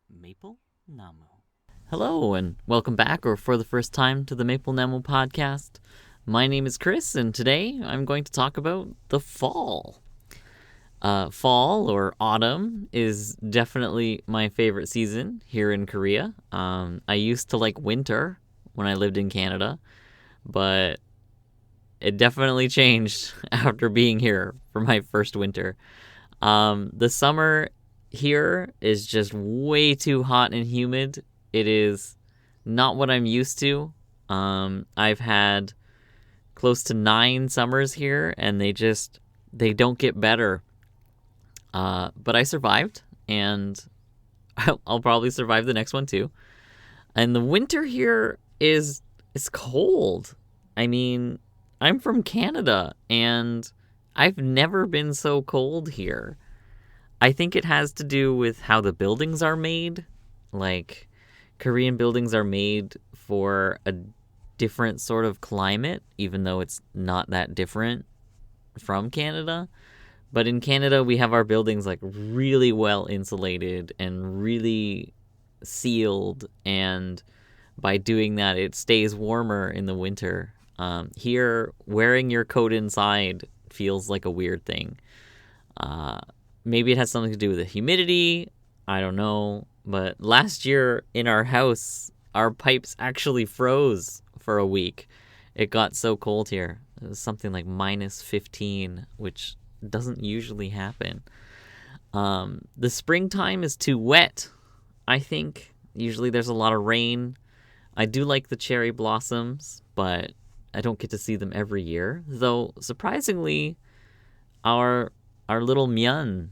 Maple Namu. Hello, and welcome back, or for the first time, to the Maple Namu Podcast. My name is Chris, and today I'm going to talk about the fall. Fall, or autumn, is definitely my favorite season here in Korea. I used to like winter when I lived in Canada, but it definitely changed after being here for my first winter. The summer here is just way too hot and humid. It is not what I'm used to. I've had close to 9 summers here, and they don't get better. But I survived, and I'll probably survive the next one too. And the winter here is cold. I mean, I'm from Canada, and I've never been so cold here. I think it has to do with how the buildings are made. Like, Korean buildings are made for a different sort of climate, even though it's not that different from Canada. But in Canada, we have our buildings like really well insulated and really sealed, and by doing that, it stays warmer in the winter. Here, wearing your coat inside feels like a weird thing. Maybe it has something to do with the humidity. I don't know. But last year in our house, our pipes actually froze for a week. It got so cold here. It was something like -15, which doesn't usually happen. The springtime is too wet, I think. Usually there's a lot of rain. I do like the cherry blossoms, but I don't get to see them every year. Though, surprisingly, our little Myeon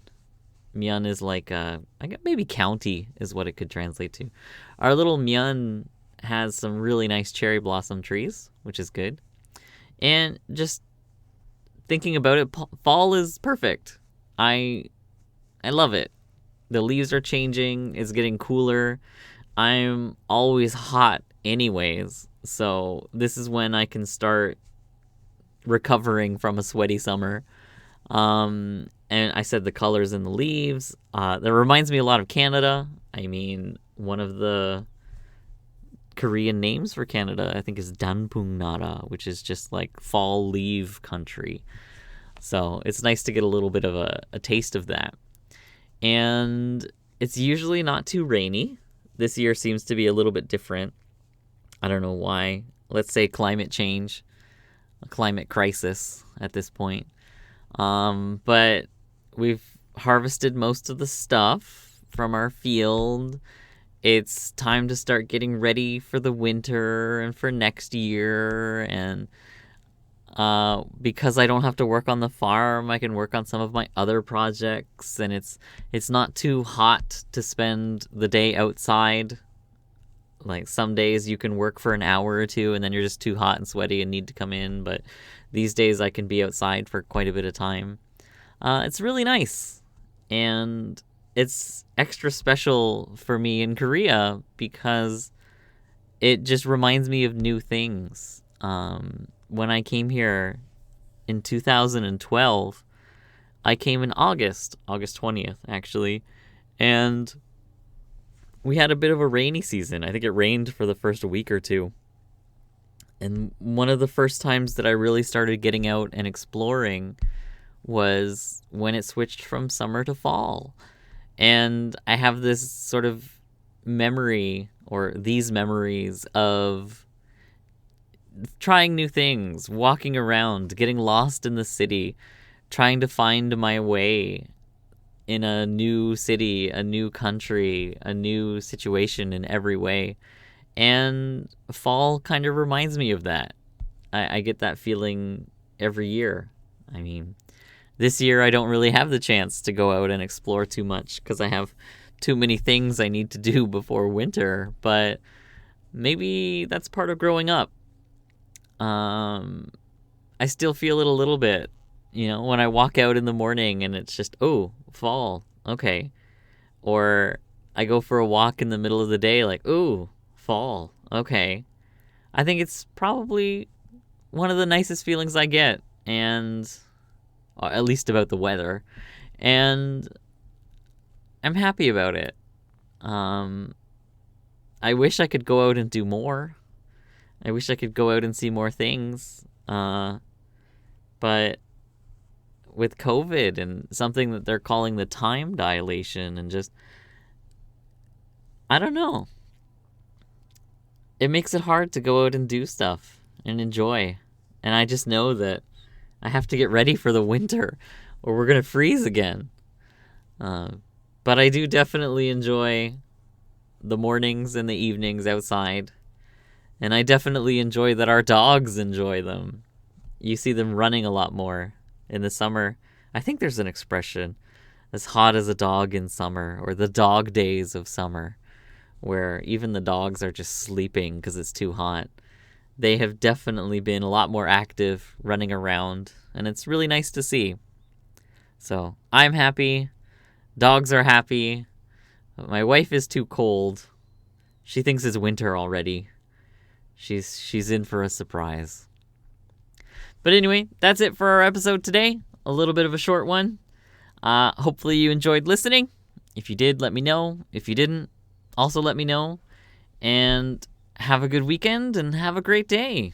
is like I guess maybe county is what it could translate to. Our little Myeon has some really nice cherry blossom trees, which is good. And just thinking about it, fall is perfect. I love it. The leaves are changing. It's getting cooler. I'm always hot anyways, so this is when I can start recovering from a sweaty summer. And I said the colors in the leaves. That reminds me a lot of Canada. I mean, one of the Korean names for Canada, I think, is Danpungnara, which is just like fall leaf country. So it's nice to get a little bit of a taste of that. And it's usually not too rainy. This year seems to be a little bit different. I don't know why. Let's say climate change, a climate crisis at this point. But we've harvested most of the stuff from our field. It's time to start getting ready for the winter and for next year. And because I don't have to work on the farm, I can work on some of my other projects. And it's not too hot to spend the day outside. Like, some days you can work for an hour or two and then you're just too hot and sweaty and need to come in. But these days I can be outside for quite a bit of time. It's really nice. And it's extra special for me in Korea because it just reminds me of new things. When I came here in 2012, I came in August 20th, actually. And we had a bit of a rainy season. I think it rained for the first week or two. And one of the first times that I really started getting out and exploring was when it switched from summer to fall. And I have this sort of memory, or these memories, of trying new things, walking around, getting lost in the city, trying to find my way in a new city, a new country, a new situation in every way. And fall kind of reminds me of that. I get that feeling every year. I mean, this year I don't really have the chance to go out and explore too much because I have too many things I need to do before winter, but maybe that's part of growing up. I still feel it a little bit, when I walk out in the morning and it's just, oh, fall, okay. Or I go for a walk in the middle of the day, like, ooh, fall, okay. I think it's probably one of the nicest feelings I get, and at least about the weather. And I'm happy about it. I wish I could go out and do more. I wish I could go out and see more things. But with COVID and something that they're calling the time dilation and just, I don't know. It makes it hard to go out and do stuff and enjoy. And I just know that I have to get ready for the winter or we're going to freeze again. But I do definitely enjoy the mornings and the evenings outside. And I definitely enjoy that our dogs enjoy them. You see them running a lot more in the summer. I think there's an expression, as hot as a dog in summer, or the dog days of summer, where even the dogs are just sleeping because it's too hot. They have definitely been a lot more active, running around, and it's really nice to see. So I'm happy. Dogs are happy. My wife is too cold. She thinks it's winter already. She's in for a surprise. But anyway, that's it for our episode today. A little bit of a short one. Hopefully you enjoyed listening. If you did, let me know. If you didn't, also let me know. And have a good weekend and have a great day.